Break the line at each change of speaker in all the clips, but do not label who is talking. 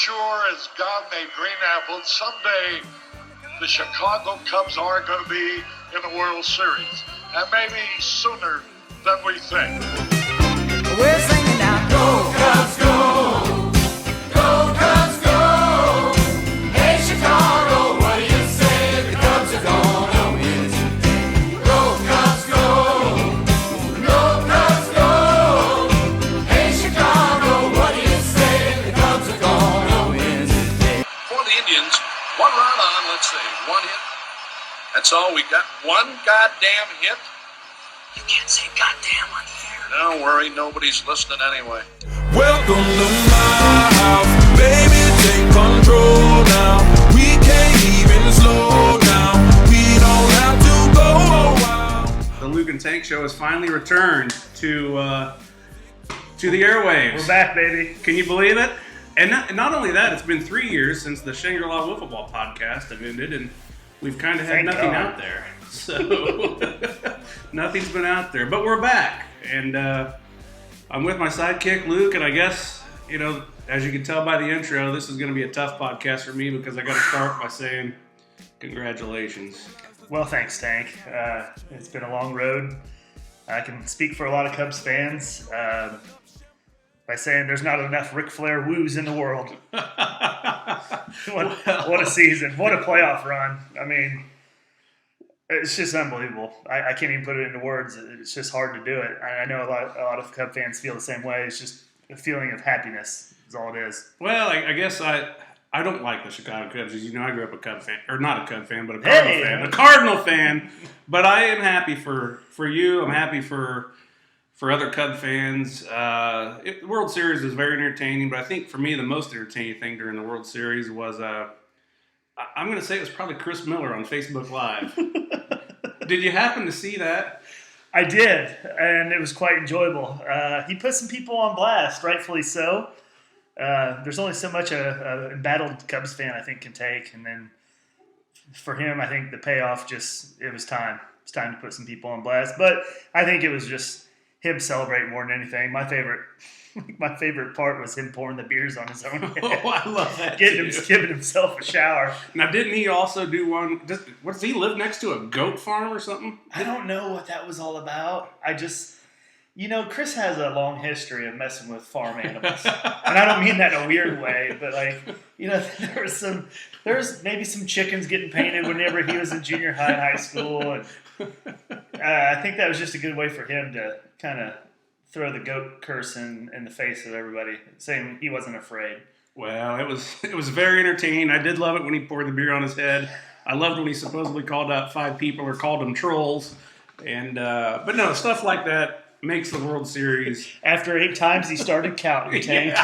sure as God made green apples, someday the Chicago Cubs are going to be in the World Series, and maybe sooner than we think.
We're singing now, go Cubs, go! Go Cubs, go! Hey Chicago, what do you say? The Cubs are gonna win today. Go Cubs, go! Go Cubs, go! Hey Chicago, what do you say? The Cubs are gonna win today.
For the Indians, one run on, let's see, one hit. That's all. We got one goddamn hit.
You can't say goddamn on the air.
Don't worry, nobody's listening anyway.
Welcome to my house, baby, take control now. We can't even slow down. We don't have to go a while.
The Luke and Tank Show has finally returned to the airwaves.
We're back, baby.
Can you believe it? And not only that, it's been 3 years since the Shangri-La Wiffle Ball podcast have ended, and we've kind of had
Thank
nothing
God.
out there. So nothing's been out there, but we're back, and I'm with my sidekick Luke, and I guess, as you can tell by the intro, this is going to be a tough podcast for me because I got to start by saying congratulations.
Well, thanks, Tank. It's been a long road. I can speak for a lot of Cubs fans by saying there's not enough Ric Flair woos in the world. What a season. What a playoff run. I mean, it's just unbelievable. I can't even put it into words. It's just hard to do it. I know a lot of Cub fans feel the same way. It's just a feeling of happiness is all it is.
Well, I guess I don't like the Chicago Cubs. As you know, I grew up a Cub fan, or not a Cub fan, but a Cardinal fan. A Cardinal fan. But I am happy for you. I'm happy for other Cub fans. The World Series was very entertaining, but I think for me the most entertaining thing during the World Series was I'm going to say it was probably Chris Miller on Facebook Live. Did you happen to see that?
I did, and it was quite enjoyable. He put some people on blast, rightfully so. There's only so much a embattled Cubs fan, I think, can take. And then for him, I think the payoff it was time. It's time to put some people on blast. But I think it was just him celebrating more than anything. My favorite part was him pouring the beers on his own head.
Oh, I love that.
Giving himself a shower.
Now, didn't he also do one? Does he live next to a goat farm or something?
I don't know what that was all about. I just, Chris has a long history of messing with farm animals. And I don't mean that in a weird way, but there was maybe some chickens getting painted whenever he was in junior high and high school. And I think that was just a good way for him to kind of throw the goat curse in the face of everybody, saying he wasn't afraid.
Well, it was very entertaining. I did love it when he poured the beer on his head. I loved when he supposedly called out 5 people or called them trolls. And but no, stuff like that makes the World Series.
After 8 times, he started counting. Tank.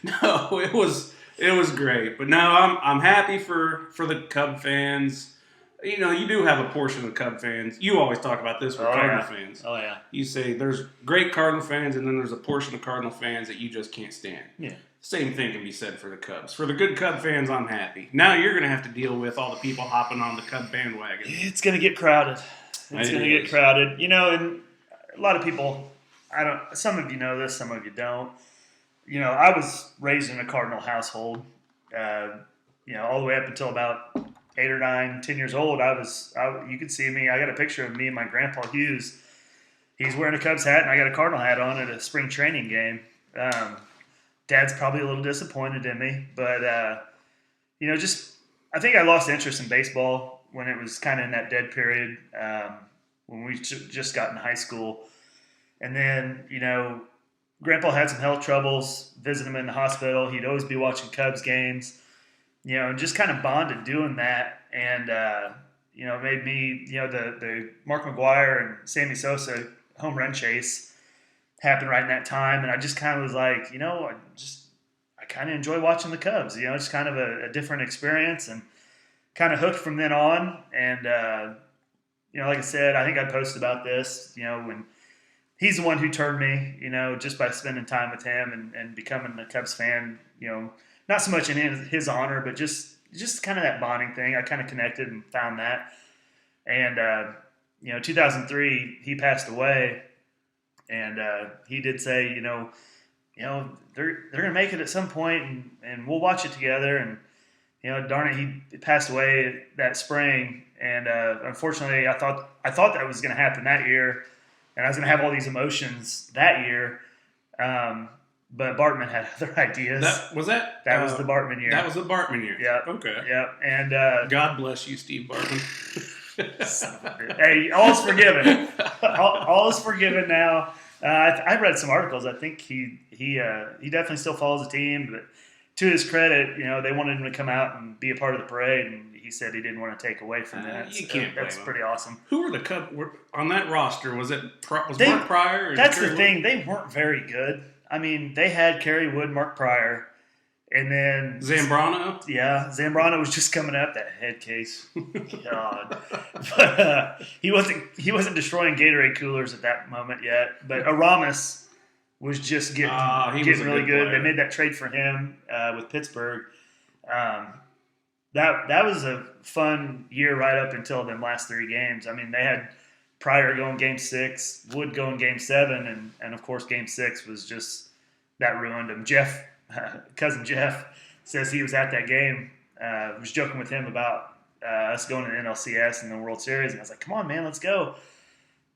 No, it was great. But no, I'm happy for the Cub fans. You do have a portion of Cub fans. You always talk about this with Cardinal fans.
Oh, yeah.
You say there's great Cardinal fans, and then there's a portion of Cardinal fans that you just can't stand.
Yeah.
Same thing can be said for the Cubs. For the good Cub fans, I'm happy. Now you're going to have to deal with all the people hopping on the Cub bandwagon.
It's going to get crowded. And a lot of people, some of you know this, some of you don't. I was raised in a Cardinal household, all the way up until about 8 or 9, 10 years old. You could see me. I got a picture of me and my grandpa Hughes. He's wearing a Cubs hat, and I got a Cardinal hat on at a spring training game. Dad's probably a little disappointed in me, but I think I lost interest in baseball when it was kind of in that dead period when we just got in high school. And then, Grandpa had some health troubles, visited him in the hospital. He'd always be watching Cubs games. And just kind of bonded doing that. And, made me, the Mark McGwire and Sammy Sosa home run chase happened right in that time. And I just kind of was like, I kind of enjoy watching the Cubs. It's kind of a different experience, and kind of hooked from then on. And, like I said, I think I posted about this, when he's the one who turned me, just by spending time with him and becoming a Cubs fan, not so much in his honor, but just kind of that bonding thing. I kind of connected and found that. And, 2003, he passed away. And he did say, they're going to make it at some point, and we'll watch it together. And darn it, he passed away that spring, and unfortunately, I thought that was going to happen that year, and I was going to have all these emotions that year. But Bartman had other ideas.
That was the
Bartman year.
That was the Bartman year.
Yeah.
Okay.
Yeah. And
God bless you, Steve Bartman.
hey, all is forgiven. all is forgiven now. I read some articles. I think he definitely still follows the team, but to his credit, they wanted him to come out and be a part of the parade, and he said he didn't want to take away from that.
You can't blame
That's
him.
pretty awesome.
Who were the Cubs on that roster? Was Mark Pryor? Or
That's
Kerry
the
Wood?
thing. They weren't very good. I mean, they had Kerry Wood, Mark Pryor, and then
Zambrano.
Yeah, Zambrano was just coming up, that head case. God, but he wasn't destroying Gatorade coolers at that moment yet. But Aramis was just getting really good. They made that trade for him with Pittsburgh. That was a fun year right up until them last 3 games. I mean, they had Pryor going Game 6, Wood going Game 7, and of course Game 6 was just that ruined him. Cousin Jeff says he was at that game. Was joking with him about us going to the NLCS and the World Series, and I was like, "Come on, man, let's go."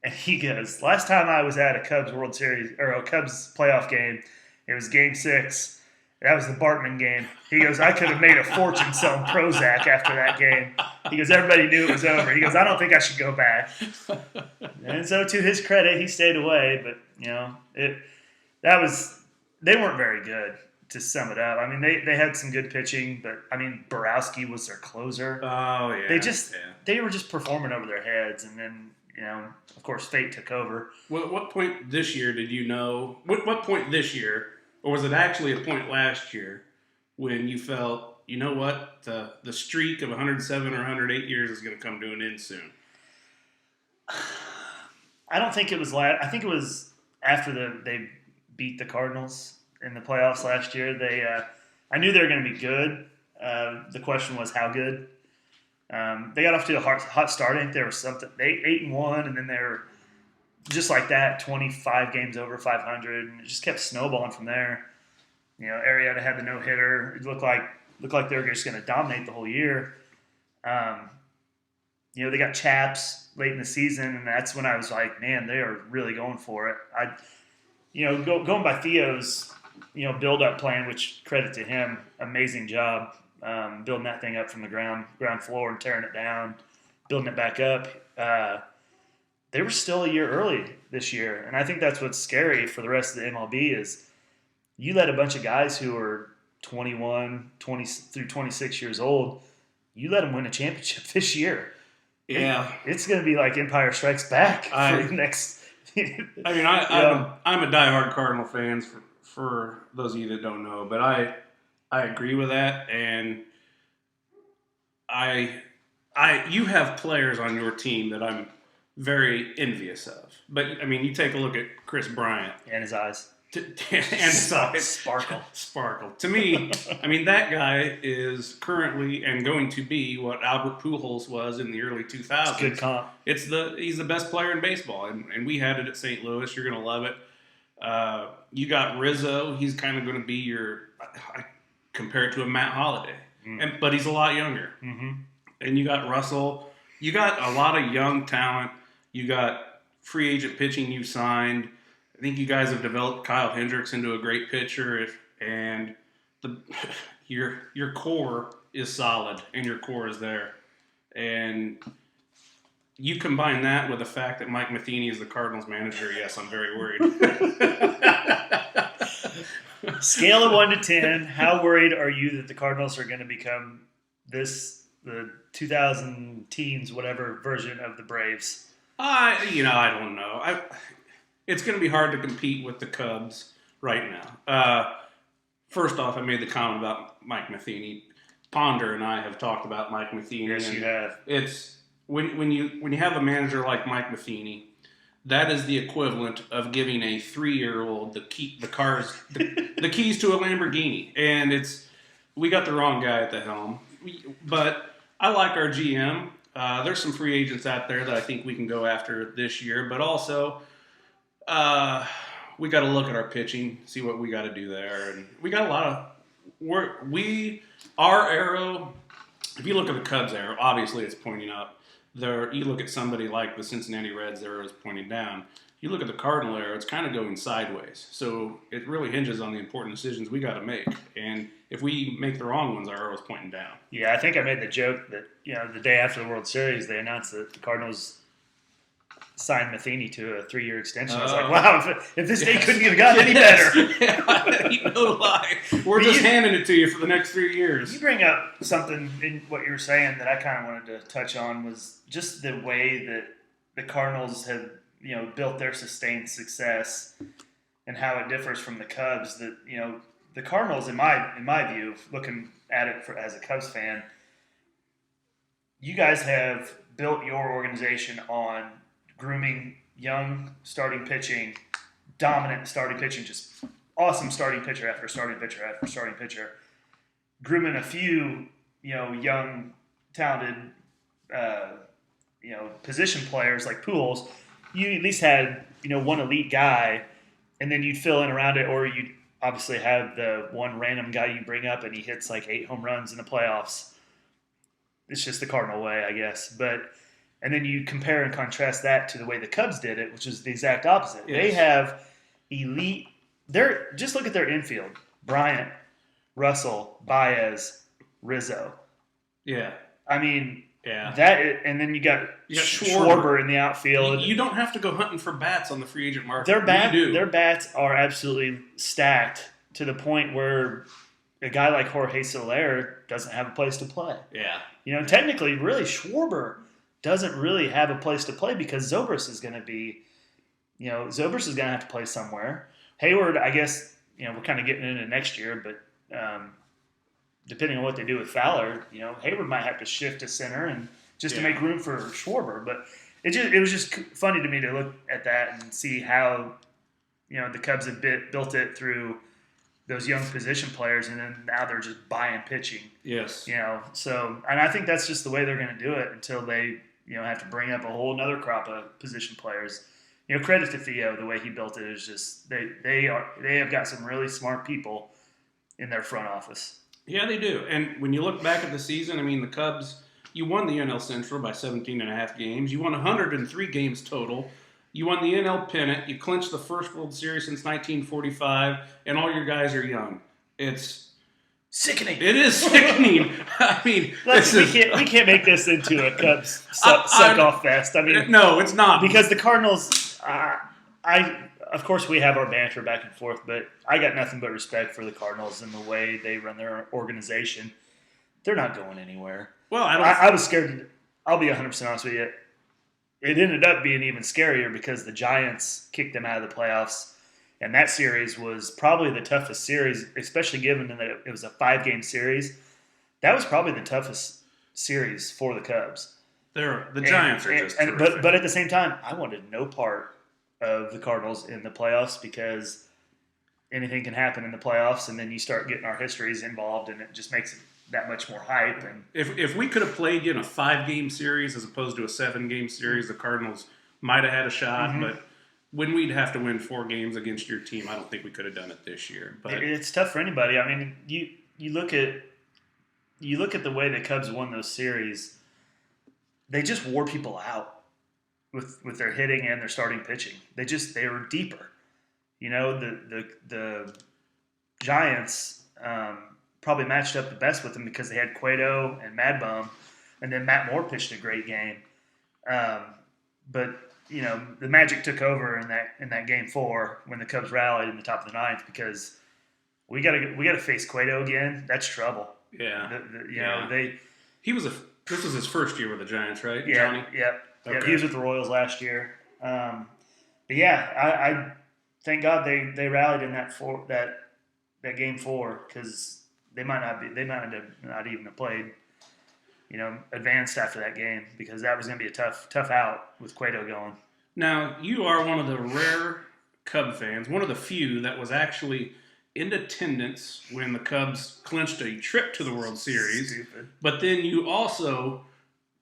And he goes, "Last time I was at a Cubs World Series or a Cubs playoff game, it was Game 6. That was the Bartman game." He goes, "I could have made a fortune selling Prozac after that game." He goes, "Everybody knew it was over." He goes, "I don't think I should go back." And so, to his credit, he stayed away. But they weren't very good. To sum it up, I mean, they had some good pitching, but I mean, Borowski was their closer.
Oh yeah.
They were just performing over their heads, and then of course, fate took over.
Well, at what point this year did you know? What point this year, or was it actually a point last year when you felt, you know what, the streak of 107 or 108 years is going to come to an end soon?
I don't think it was last. I think it was after they beat the Cardinals in the playoffs last year. I knew they were going to be good. The question was how good. They got off to a hot start. I think there was something. They 8-1, and then they were just like that, 25 games over 500, and it just kept snowballing from there. Arrieta had the no hitter. It looked like they were just going to dominate the whole year. They got Chaps late in the season, and that's when I was like, man, they are really going for it. Going by Theo's build-up plan, which credit to him, amazing job building that thing up from the ground floor and tearing it down, building it back up. They were still a year early this year, and I think that's what's scary for the rest of the MLB is you let a bunch of guys who are 21, 20 through 26 years old, you let them win a championship this year.
Yeah.
It's going to be like Empire Strikes Back for the next.
I mean, I'm a diehard Cardinal fan for those of you that don't know, but I agree with that, and you have players on your team that I'm very envious of. But I mean, you take a look at Chris Bryant
and his eyes.
And Sparkle. To me, I mean, that guy is currently and going to be what Albert Pujols was in the early 2000s.
It's good comp.
He's the best player in baseball, and we had it at St. Louis. You're going to love it. You got Rizzo. He's kind of going to be I compare it to a Matt Holliday, but he's a lot younger. Mm-hmm. And you got Russell. You got a lot of young talent. You got free agent pitching you signed. I think you guys have developed Kyle Hendricks into a great pitcher, and your core is solid, and your core is there. And you combine that with the fact that Mike Matheny is the Cardinals manager, yes, I'm very worried.
Scale of 1 to 10, how worried are you that the Cardinals are going to become the 2000 teens, whatever version of the Braves?
I don't know. It's going to be hard to compete with the Cubs right now. First off, I made the comment about Mike Matheny. Ponder and I have talked about Mike Matheny.
Yes, you have.
It's when you have a manager like Mike Matheny, that is the equivalent of giving a 3-year-old the keys to a Lamborghini, and we got the wrong guy at the helm. But I like our GM. There's some free agents out there that I think we can go after this year, but also we got to look at our pitching, see what we got to do there, and we got a lot of our arrow. If you look at the Cubs arrow, obviously it's pointing up. You look at somebody like the Cincinnati Reds, their arrow is pointing down. You look at the Cardinal arrow, it's kind of going sideways. So it really hinges on the important decisions we got to make. And if we make the wrong ones, our arrow is pointing down.
Yeah, I think I made the joke that, the day after the World Series, they announced that the Cardinals signed Matheny to a 3-year extension. I was like, wow, if this day couldn't have gotten any better.
Yeah, no lie. We're just handing it to you for the next 3 years.
You bring up something in what you were saying that I kind of wanted to touch on was just the way that the Cardinals have, built their sustained success and how it differs from the Cubs. That, the Cardinals, in my view, looking at it as a Cubs fan, you guys have built your organization on grooming young starting pitching, dominant starting pitching, just awesome starting pitcher after starting pitcher after starting pitcher, grooming a few, young, talented, position players like Pujols. You at least had, one elite guy, and then you'd fill in around it, or you'd obviously have the one random guy you bring up and he hits like 8 home runs in the playoffs. It's just the Cardinal way, I guess. And then you compare and contrast that to the way the Cubs did it, which is the exact opposite. Yes. They have elite. Just look at their infield: Bryant, Russell, Baez, Rizzo.
Yeah.
I mean,
yeah.
And then you got Schwarber in the outfield.
You don't have to go hunting for bats on the free agent market.
Their bats are absolutely stacked to the point where a guy like Jorge Soler doesn't have a place to play.
Yeah.
Technically, really, Schwarber doesn't really have a place to play because Zobrist is going to have to play somewhere. Hayward, I guess, we're kind of getting into next year, but depending on what they do with Fowler, Hayward might have to shift to center and to make room for Schwarber. But it was just funny to me to look at that and see how, the Cubs have built it through those young position players, and then now they're just buying pitching.
Yes.
So, and I think that's just the way they're going to do it until they, have to bring up a whole another crop of position players. Credit to Theo, the way he built it is just they have got some really smart people in their front office.
Yeah, they do. And when you look back at the season, the Cubs, you won the NL Central by 17.5 games. You won 103 games total. You won the NL pennant. You clinched the first World Series since 1945, and all your guys are young. It's
sickening.
It is sickening.
We can't make this into a Cubs suck-off fest.
No, it's not.
Because the Cardinals, of course, we have our banter back and forth, but I got nothing but respect for the Cardinals and the way they run their organization. They're not going anywhere.
Well,
I was scared. I'll be 100% honest with you. It ended up being even scarier because the Giants kicked them out of the playoffs, and that series was probably the toughest series, especially given that it was a 5-game series. That was probably the toughest series for the Cubs.
The Giants are just terrific.
But at the same time, I wanted no part of the Cardinals in the playoffs because anything can happen in the playoffs, and then you start getting our histories involved, and it just makes it that much more hype. And
if we could have played you in a 5-game series as opposed to a 7-game series, the Cardinals might have had a shot. Mm-hmm. But when we'd have to win 4 games against your team, I don't think we could have done it this year. But
it's tough for anybody. You look at the way the Cubs won those series. They just wore people out with their hitting and their starting pitching. They were deeper. The Giants probably matched up the best with them because they had Cueto and Mad Bum, and then Matt Moore pitched a great game. But the magic took over in that game 4 when the Cubs rallied in the top of the 9th because we got to face Cueto again. That's trouble.
Yeah. This was his first year with the Giants, right?
Yeah.
Johnny?
Yep.
Okay.
Yeah, he was with the Royals last year. But yeah, I thank God they rallied in that game 4 because they might not even have played, advanced after that game because that was going to be a tough out with Cueto going.
Now, you are one of the rare Cub fans, one of the few that was actually in attendance when the Cubs clinched a trip to the World Series.
Stupid.
But then you also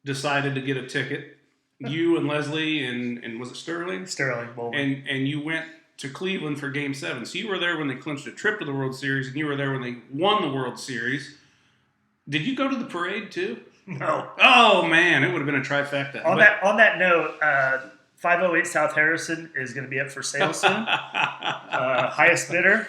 decided to get a ticket. You and Leslie and was it Sterling?
Sterling Bowman.
And you went to Cleveland for Game 7. So you were there when they clinched a trip to the World Series, and you were there when they won the World Series. Did you go to the parade too?
No.
Oh man, it would have been a trifecta.
On that note, 508 South Harrison is going to be up for sale soon. Highest bidder.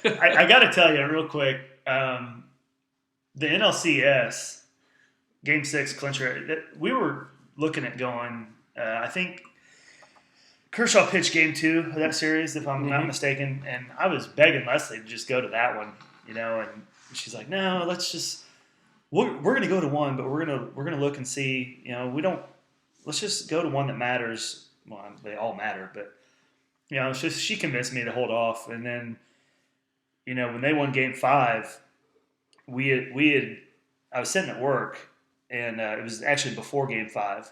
I got to tell you real quick, the NLCS Game 6 clincher, we were looking at going, I think Kershaw pitched Game 2 of that series, if I'm not mistaken, and I was begging Leslie to just go to that one, and she's like, no, let's just, we're going to go to one, but we're going to look and see, let's just go to one that matters. Well, they all matter, but, it's just, she convinced me to hold off, and then, when they won Game 5, I was sitting at work, and it was actually before Game 5,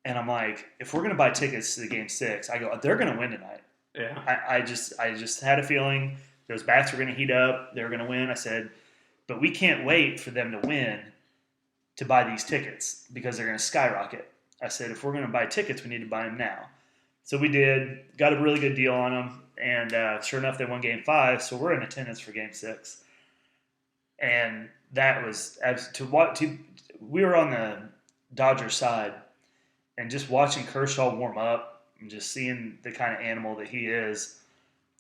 and I'm like, if we're going to buy tickets to the Game 6, I go, they're going to win tonight.
Yeah.
I just had a feeling those bats were going to heat up. They were going to win. I said, but we can't wait for them to win to buy these tickets because they're going to skyrocket. I said, if we're going to buy tickets, we need to buy them now. So we did, got a really good deal on them, and sure enough, they won Game 5, so we're in attendance for Game 6. And that was, we were on the Dodgers side, and just watching Kershaw warm up and just seeing the kind of animal that he is,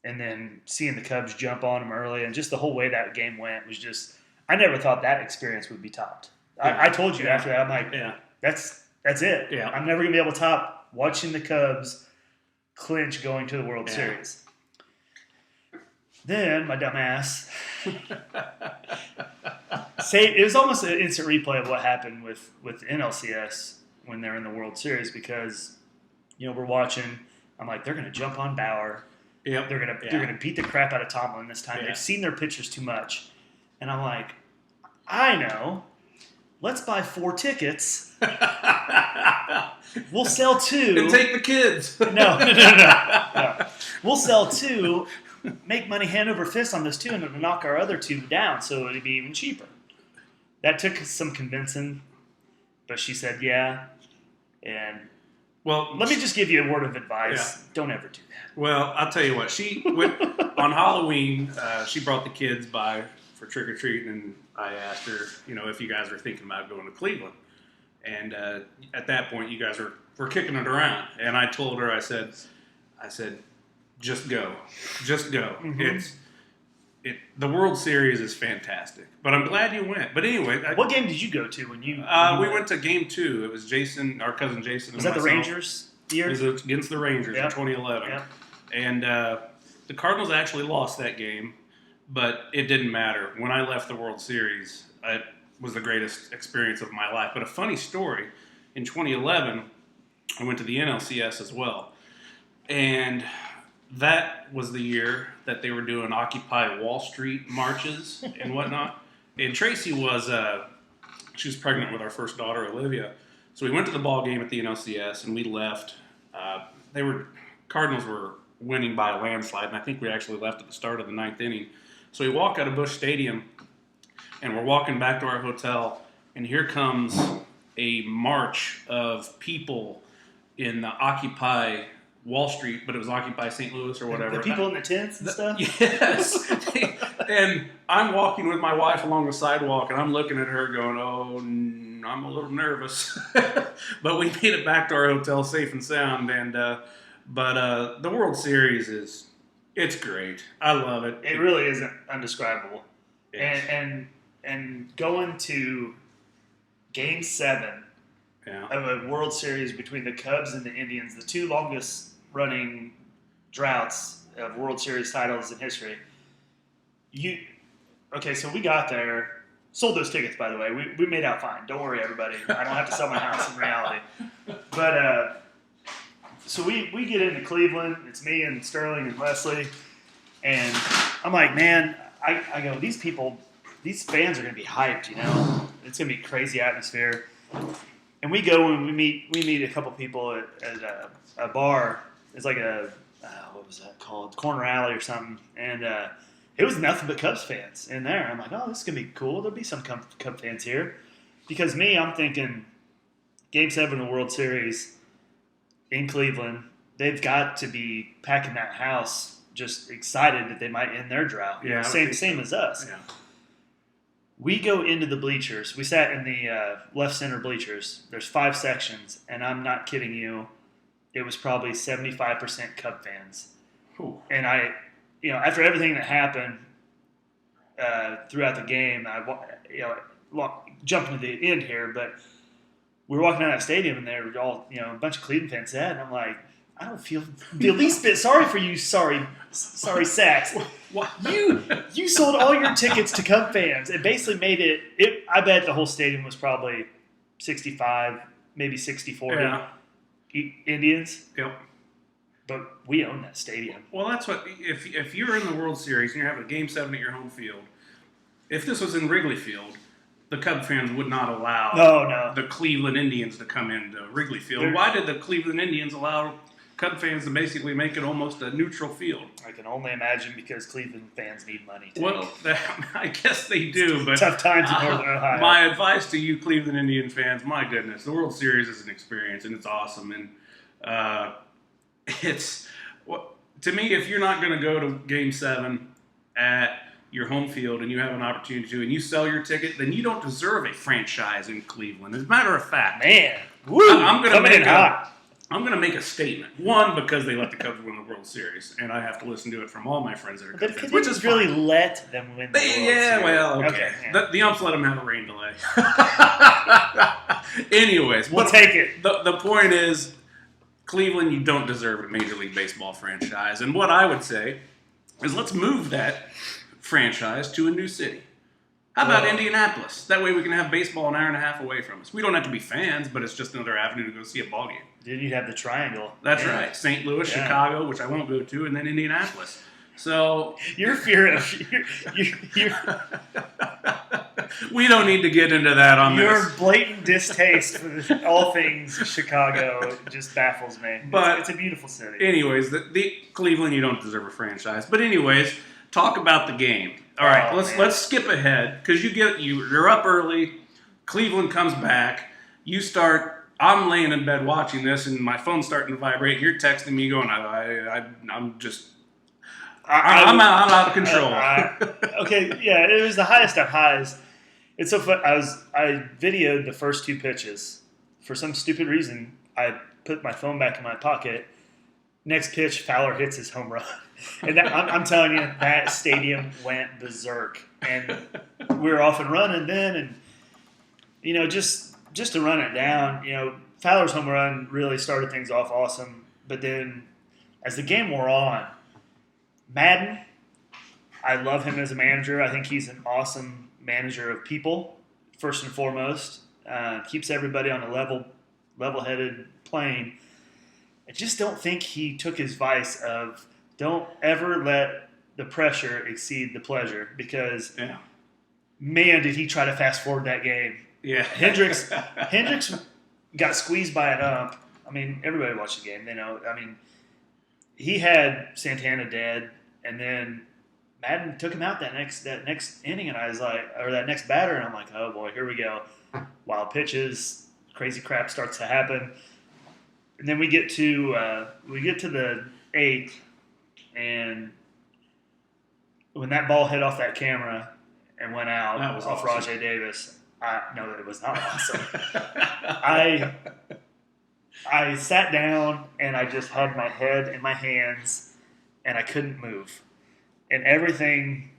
and then seeing the Cubs jump on him early, and just the whole way that game went was just, I never thought that experience would be topped.
Yeah.
I told you after that, I'm like,
Yeah.
that's it.
Yeah.
I'm never going to be able to top watching the Cubs clinch going to the World Series. Then, my dumb ass, it was almost an instant replay of what happened with NLCS when they're in the World Series because, we're watching. I'm like, they're going to jump on Bauer.
Yep.
They're gonna beat the crap out of Tomlin this time.
Yeah.
They've seen their pitchers too much. And I'm like, I know. Let's buy 4 tickets. We'll sell 2.
And take the kids.
No. We'll sell 2, make money hand over fist on this 2, and it'll knock our other 2 down, so it'll be even cheaper. That took some convincing, but she said, yeah. And
Well,
let me just give you a word of advice.
Yeah.
Don't ever do that.
Well, I'll tell you what. She went on Halloween. She brought the kids by for trick or treating, and I asked her, if you guys were thinking about going to Cleveland. And at that point, you guys were kicking it around, and I told her, I said, just go,
Mm-hmm.
The World Series is fantastic, but I'm glad you went. But anyway,
What game did you go to when you?
we went to Game 2. It was Jason, our cousin Jason.
Was
and
that the
myself.
Rangers
It
year?
was against the Rangers in
Yep.
2011.
Yep.
And the Cardinals actually lost that game, but it didn't matter. When I left the World Series, it was the greatest experience of my life. But a funny story, in 2011, I went to the NLCS as well. And that was the year that they were doing Occupy Wall Street marches and whatnot. And Tracy she was pregnant with our first daughter, Olivia. So we went to the ball game at the NLCS, and we left. Cardinals were winning by a landslide, and I think we actually left at the start of the 9th inning. So we walk out of Busch Stadium, and we're walking back to our hotel, and here comes a march of people in the Occupy Wall Street, but it was Occupy St. Louis or whatever.
The people in the tents and stuff?
Yes. And I'm walking with my wife along the sidewalk, and I'm looking at her going, oh, I'm a little nervous. But we made it back to our hotel safe and sound. And but the World Series it's great. I love it.
It really is undescribable.
Yes.
And going to Game 7
Yeah.
of a World Series between the Cubs and the Indians, the 2 longest running droughts of World Series titles in history. So we got there, sold those tickets, by the way. We made out fine. Don't worry, everybody. I don't have to sell my house in reality. But so we get into Cleveland. It's me and Sterling and Leslie, and I'm like, man, I go, these fans are going to be hyped. It's going to be a crazy atmosphere. And we go and we meet a couple people at a bar. It's like what was that called? Corner Alley or something. And it was nothing but Cubs fans in there. I'm like, oh, this is going to be cool. There'll be some Cub fans here. Because I'm thinking Game 7 of the World Series, in Cleveland. They've got to be packing that house, just excited that they might end their drought.
Yeah,
same as us.
Yeah.
We go into the bleachers. We sat in the left center bleachers. There's 5 sections, and I'm not kidding you. It was probably 75% Cub fans.
Ooh.
And after everything that happened throughout the game, jumping to the end here, but we were walking out of that stadium, and there were all a bunch of Cleveland fans sat, and I'm like, I don't feel the least bit sorry for you, sorry sacks. You sold all your tickets to Cub fans and basically made it. I bet the whole stadium was probably 65, maybe 60-40 Indians.
Yep.
But we own that stadium.
Well, that's what if you're in the World Series and you're having a Game 7 at your home field, if this was in Wrigley Field, the Cub fans would not allow the Cleveland Indians to come into Wrigley Field. Why did the Cleveland Indians allow Cub fans to basically make it almost a neutral field?
I can only imagine because Cleveland fans need money.
Well, I guess they do, but
tough times in Northern Ohio.
My advice to you Cleveland Indian fans, my goodness, the World Series is an experience and it's awesome, and to me, if you're not going to go to Game 7 at your home field and you have an opportunity to, and you sell your ticket, then you don't deserve a franchise in Cleveland. As a matter of fact,
man, I'm
going to make a statement. One, because they let the Cubs win the World Series, and I have to listen to it from all my friends that are Cubs fans, which is
really
fine.
Let them win the World Series.
Yeah, well, okay. The umps let them have a rain delay. Anyways,
we'll take it.
The point is, Cleveland, you don't deserve a Major League Baseball franchise. And what I would say is let's move that franchise to a new city. How about Indianapolis? That way we can have baseball an hour and a half away from us. We don't have to be fans, but it's just another avenue to go see a ball game.
Then you'd have the triangle.
That's right. St. Louis, Chicago, which I won't go to, and then Indianapolis. So
your fear of
we don't need to get into that on
your
this.
blatant distaste for all things Chicago just baffles me.
But
it's a beautiful city.
Anyways, the Cleveland, you don't deserve a franchise. But anyways, talk about the game. All right, let's skip ahead because you're up early. Cleveland comes back. You start. I'm laying in bed watching this, and my phone's starting to vibrate. You're texting me, going, I'm out of control.
It was the highest of highs. It's so fun. I videoed the first 2 pitches. For some stupid reason, I put my phone back in my pocket. Next pitch, Fowler hits his home run. And I'm telling you, that stadium went berserk. And we were off and running then. And, just to run it down, Fowler's home run really started things off awesome. But then as the game wore on, Madden, I love him as a manager. I think he's an awesome manager of people, first and foremost. Keeps everybody on a level-headed plane. I just don't think he took his vice of don't ever let the pressure exceed the pleasure because, man, did he try to fast forward that game.
Yeah.
Hendricks got squeezed by an ump. I mean, everybody watched the game. They know. I mean, he had Santana dead, and then Madden took him out that next inning, and I was like, or that next batter, and I'm like, oh boy, here we go. Wild pitches, crazy crap starts to happen, and then we get to the 8th, and when that ball hit off that camera and went out off Rajai Davis, no, it was not awesome. I sat down and I just had my head in my hands and I couldn't move. And everything,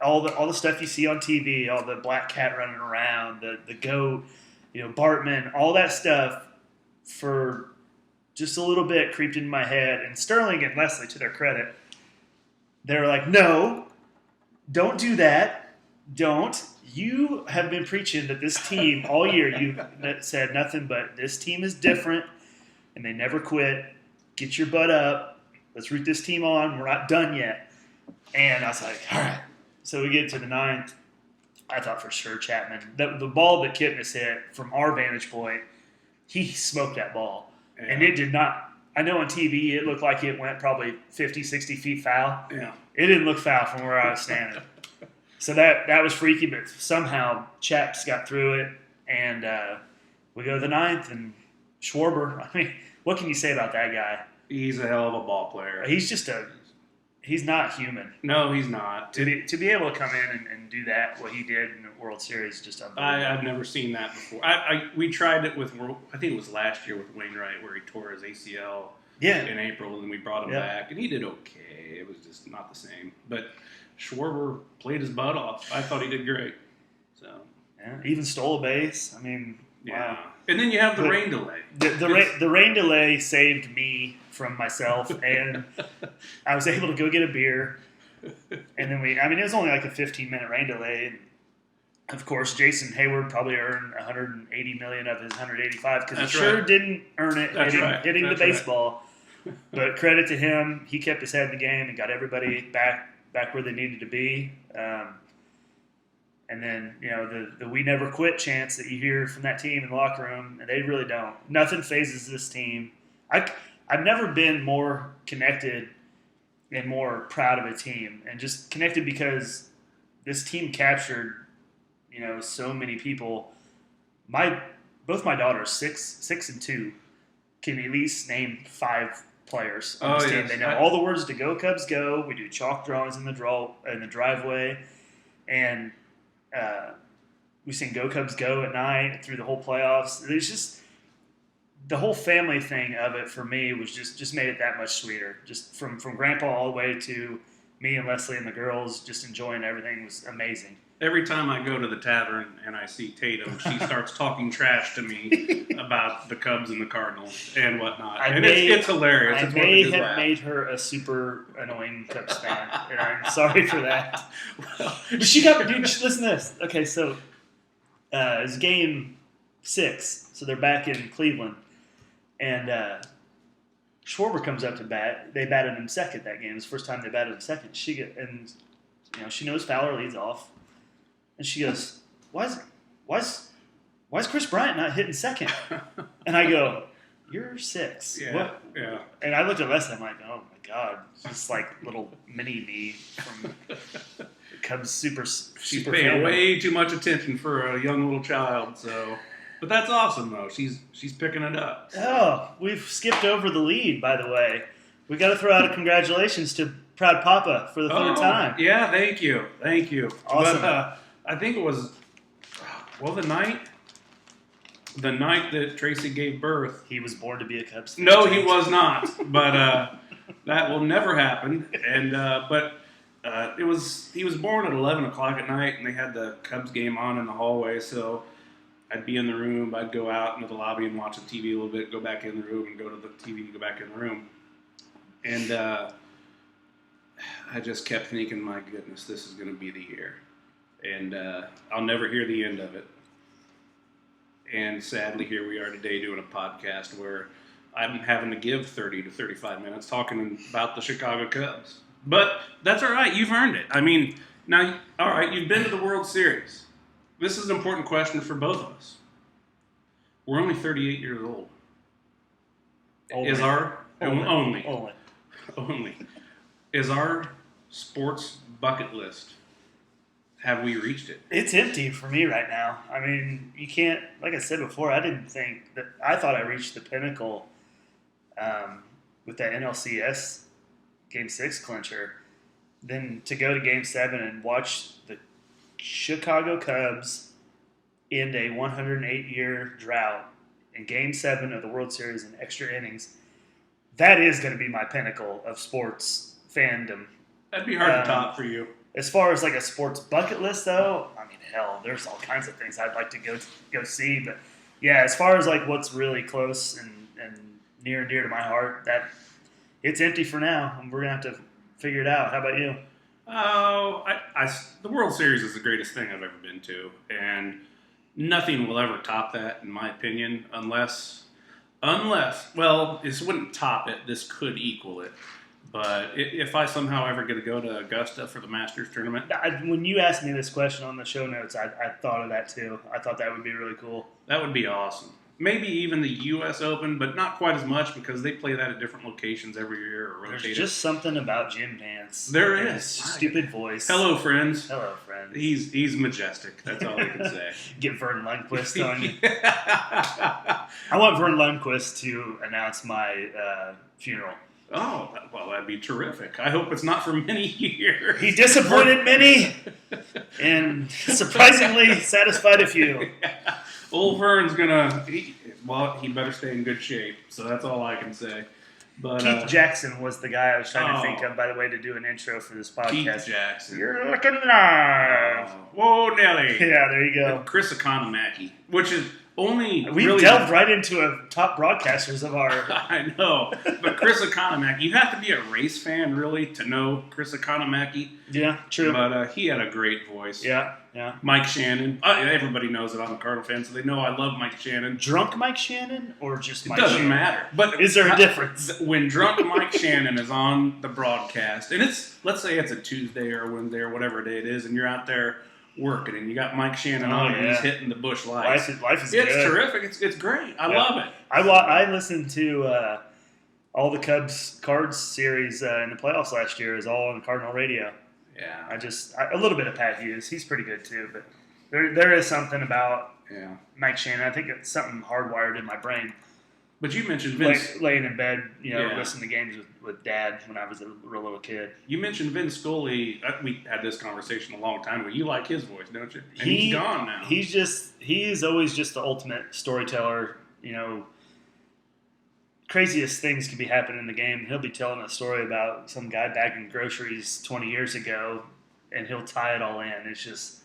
all the stuff you see on TV, all the black cat running around, the goat, Bartman, all that stuff for just a little bit creeped into my head. And Sterling and Leslie, to their credit, they were like, no, don't do that. Don't. You have been preaching that this team all year, you said nothing but this team is different and they never quit. Get your butt up. Let's root this team on. We're not done yet. And I was like, all right. So we get to the 9th. I thought for sure Chapman. The ball that Kipnis hit from our vantage point, he smoked that ball. Yeah. And it did not. I know on TV it looked like it went probably 50, 60 feet foul.
Yeah.
It didn't look foul from where I was standing. So that was freaky, but somehow Chaps got through it, and we go to the 9th, and Schwarber, I mean, what can you say about that guy?
He's a hell of a ball player.
He's not human.
No, he's not.
To be able to come in and do that, what he did in the World Series, just unbelievable.
I've never seen that before. We tried it with, I think it was last year with Wainwright, where he tore his ACL in April, and we brought him back, and he did okay. It was just not the same. But Schwarber played his butt off. I thought he did great. So
yeah, even stole a base. I mean, wow.
And then you have the rain delay.
The rain delay saved me from myself, and I was able to go get a beer. And then it was only like a 15-minute rain delay. And of course, Jason Hayward probably earned $180 million of his $185 because he sure didn't earn it hitting the baseball. But credit to him, he kept his head in the game and got everybody back where they needed to be. And then, the we never quit chants that you hear from that team in the locker room, and they really don't. Nothing phases this team. I've never been more connected and more proud of a team, and just connected because this team captured, so many people. Both my daughters, 6 and 2, can at least name 5 players on this team.
Yes.
They know all the words to "Go Cubs Go." We do chalk drawings in the driveway, and we sing "Go Cubs Go" at night through the whole playoffs. There's just the whole family thing of it for me was just made it that much sweeter. Just from Grandpa all the way to me and Leslie and the girls just enjoying everything was amazing.
Every time I go to the tavern and I see Tatum, she starts talking trash to me about the Cubs and the Cardinals and whatnot. It's hilarious.
I may have made her a super annoying Cubs fan, and I'm sorry for that. Listen to this. Okay, so it's game 6, so they're back in Cleveland, and Schwarber comes up to bat. They batted him second that game. It's the first time they batted him second. She knows Fowler leads off. And she goes, why is Chris Bryant not hitting second? And I go, you're 6.
Yeah,
what?
Yeah.
And I looked at Leslie. I'm like, oh my God, it's like little mini me from the Cubs super.
She's paying way too much attention for a young little child. So, but that's awesome though. She's picking it up.
Oh, we've skipped over the lead, by the way. We got to throw out a congratulations to Proud Papa for the third time.
Yeah, thank you.
Awesome.
But, I think it was, the night that Tracy gave birth.
He was born to be a Cubs fan.
No, he was not. But that will never happen. And he was born at 11 o'clock at night, and they had the Cubs game on in the hallway. So I'd be in the room. I'd go out into the lobby and watch the TV a little bit, go back in the room, and go to the TV and go back in the room. And I just kept thinking, my goodness, this is going to be the year. And I'll never hear the end of it. And sadly, here we are today doing a podcast where I'm having to give 30 to 35 minutes talking about the Chicago Cubs. But that's all right. You've earned it. I mean, now, all right, you've been to the World Series. This is an important question for both of us. We're only 38 years old.
Only.
Is our sports bucket list, have we reached it?
It's empty for me right now. I mean, you can't, like I said before, I thought I reached the pinnacle with that NLCS Game 6 clincher. Then to go to Game 7 and watch the Chicago Cubs end a 108-year drought in Game 7 of the World Series in extra innings, that is going to be my pinnacle of sports fandom.
That'd be hard to top for you.
As far as like a sports bucket list, though, I mean, hell, there's all kinds of things I'd like to go see. But yeah, as far as like what's really close and near and dear to my heart, that it's empty for now, and we're gonna have to figure it out. How about you?
Oh, the World Series is the greatest thing I've ever been to, and nothing will ever top that, in my opinion, unless, well, this wouldn't top it. This could equal it. But if I somehow ever get to go to Augusta for the Masters tournament.
When you asked me this question on the show notes, I thought of that too. I thought that would be really cool.
That would be awesome. maybe even the U.S. Open, but not quite as much because they play that at different locations every year or rotate.
There's just something about Jim Nance.
There
and
is.
his stupid voice.
Hello, friends.
Hello, friend.
He's majestic. That's all I can say.
Get Vern Lundquist on you. I want Vern Lundquist to announce my funeral.
Oh, well, that'd be terrific. I hope it's not for many years.
He disappointed many and surprisingly satisfied a few.
Old Vern's he better stay in good shape. So that's all I can say. But
Keith Jackson was the guy I was trying to think
Oh.
of, by the way, to do an intro for this podcast.
Keith Jackson.
You're looking live.
Whoa, Nelly.
Yeah, there you go.
Chris Economaki, which is only
We
really
delved right into a top broadcasters of our.
I know, but Chris Economaki, you have to be a race fan really to know Chris Economaki.
Yeah, true.
But he had a great voice.
Yeah.
Mike Shannon. Everybody knows that I'm a Cardinal fan, so they know I love Mike Shannon.
Drunk Mike Shannon or just Mike
It doesn't
Shannon?
matter. But
Is there a difference?
When drunk Mike Shannon is on the broadcast, and let's say it's a Tuesday or a Wednesday or whatever day it is, and you're out there working, and you got Mike Shannon
Oh,
on, and he's
yeah.
hitting the bush lights.
Life is
It's
good.
terrific. It's great. I
Yeah.
love it.
I listened to all the Cards series in the playoffs last year is all on Cardinal radio.
Yeah.
A little bit of Pat Hughes. He's pretty good too, but there is something about
Yeah.
Mike Shannon. I think it's something hardwired in my brain.
But you mentioned Vince.
Laying in bed,
Yeah.
listening to games with Dad when I was a real little kid.
You mentioned Vince Scully. We had this conversation a long time ago. You like his voice, don't you? And he's gone now.
He's always just the ultimate storyteller. Craziest things could be happening in the game. He'll be telling a story about some guy bagging groceries 20 years ago, and he'll tie it all in. It's just.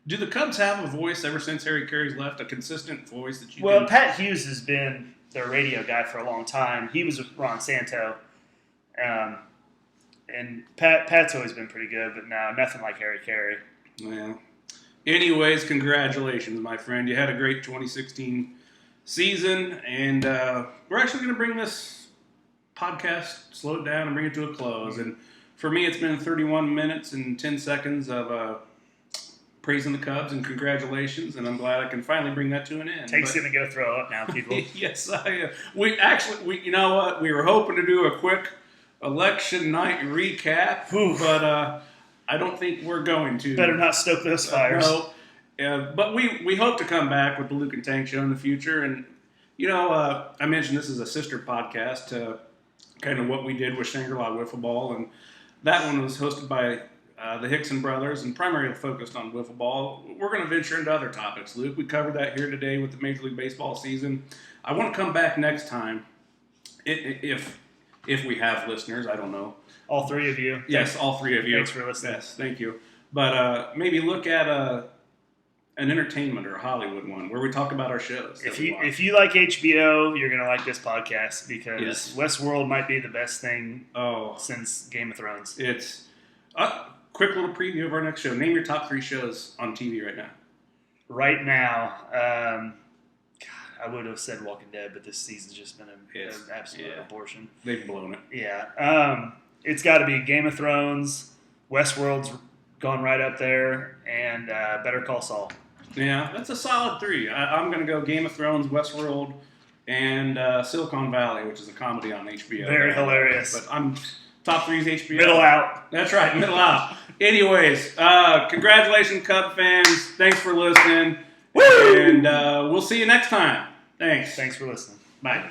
Do the Cubs have a voice ever since Harry Carey's left? A consistent voice that you
Well,
can...
Pat Hughes has been their radio guy for a long time. He was with Ron Santo. And Pat's always been pretty good, but now nothing like Harry Carey.
Yeah. Anyways, congratulations, my friend. You had a great 2016 season, and we're actually going to bring this podcast, slow it down, and bring it to a close. And for me, it's been 31 minutes and 10 seconds of praising the Cubs and congratulations, and I'm glad I can finally bring that to an end.
Tate's
But-
going to go throw up now, people.
Yes, I am. We you know what? We were hoping to do a quick election night recap, but I don't think we're going to.
Better not stoke those fires.
No. But we hope to come back with the Luke and Tank Show in the future. And, I mentioned this is a sister podcast to kind of what we did with Shangri-La Wiffle Ball. And that one was hosted by the Hickson brothers and primarily focused on wiffle ball. We're going to venture into other topics, Luke. We covered that here today with the Major League Baseball season. I want to come back next time if we have listeners. I don't know.
All three of you.
Yes, all three of you.
Thanks for listening.
Yes, thank you. But maybe look at an entertainment or a Hollywood one where we talk about our shows.
If you like HBO, you're going to like this podcast because
Yes.
Westworld might be the best thing
Oh,
since Game of Thrones.
it's quick little preview of our next show. Name your top 3 shows on TV right now.
Right now, God, I would have said Walking Dead, but this season's just been an absolute abortion.
They've blown it.
Yeah. It's got to be Game of Thrones, Westworld's gone right up there, and Better Call Saul.
Yeah, that's a solid 3. I'm going to go Game of Thrones, Westworld, and Silicon Valley, which is a comedy on HBO.
Very hilarious.
But I'm top 3 is HBO.
Middle out.
That's right, middle out. Anyways, congratulations, Cub fans. Thanks for listening.
Woo!
And we'll see you next time. Thanks.
Thanks for listening.
Bye.